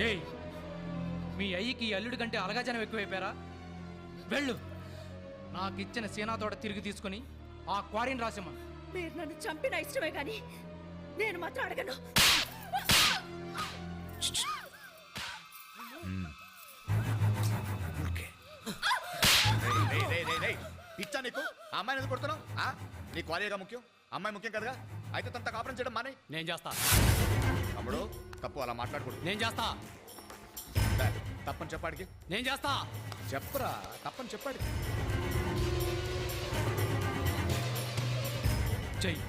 ఏయ్, మీ అయ్యకి అల్లుడి కంటే అలగాజనం ఎక్కువైపోయారా? వెళ్ళు, నాకిచ్చిన సీనా తోట తిరిగి తీసుకుని ఆ క్వారీని రాసేమను. మీరు నన్ను చంపిన ఇష్టమే కానీ నేను మాత్రం అడగను. పిచ్చా నీకు? ఆ అమ్మాయిని ఎందుకు కొడుతున్నావు? నీ క్వాలిటీగా ముఖ్యం, అమ్మాయి ముఖ్యం కదగా. అయితే తనతో కాపురం చేయడం మానే. నేను చేస్తా. తమ్ముడు తప్పు, అలా మాట్లాడకూడదు. నేను చేస్తా. తప్పని చెప్పాడికి. నేను చేస్తా. చెప్పరా, తప్పని చెప్పాడు. చెయ్యి.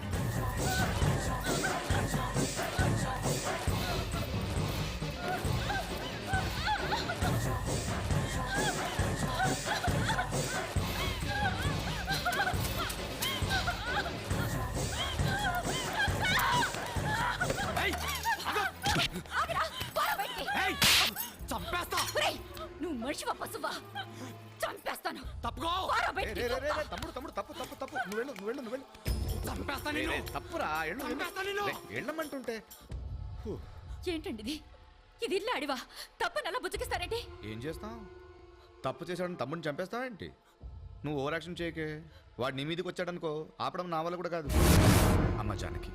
చంపేస్తా. నువ్వు మనిషివా పశువా? చంపేస్తాను. తప్పుకో. తమ్ముడు తమ్ముడు తప్పు తప్పు తప్పు. నువ్వు వెళ్ళు, నువ్వు వెళ్ళు, నువ్వు వెళ్ళు. చంపేస్తా నేను. తప్పురా, వెళ్ళమంటుంటే. ఏంటండి ఇది? ఇది ఇల్లు అడివా? తప్పని అలా బుచ్చకిస్తారేంటి? ఏం చేస్తావు? తప్పు చేశాడని తమ్ముడిని చంపేస్తావేంటి? నువ్వు ఓవర్ యాక్షన్ చేయకే. వాడు నీ మీదకి వచ్చాడనుకో, ఆపడం నా వల్ల కూడా కాదు. అమ్మ జానకి,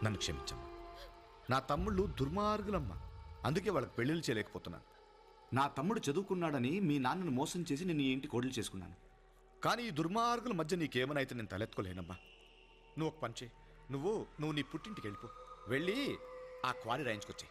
నన్ను క్షమించమ్మా. నా తమ్ముళ్ళు దుర్మార్గులమ్మా, అందుకే వాళ్ళకి పెళ్లిళ్ళు చేయలేకపోతున్నాను. నా తమ్ముడు చదువుకున్నాడని మీ నాన్నను మోసం చేసి నేను ఈ ఇంటి కోడలు చేసుకున్నాను. కానీ ఈ దుర్మార్గుల మధ్య నీకేమైనా అయితే నేను తలెత్తుకోలేనమ్మా. నువ్వు ఒక పని చేయి. నువ్వు నీ పుట్టింటికి వెళ్ళిపో. వెళ్ళి ఆ క్వారీ రాయించుకొచ్చి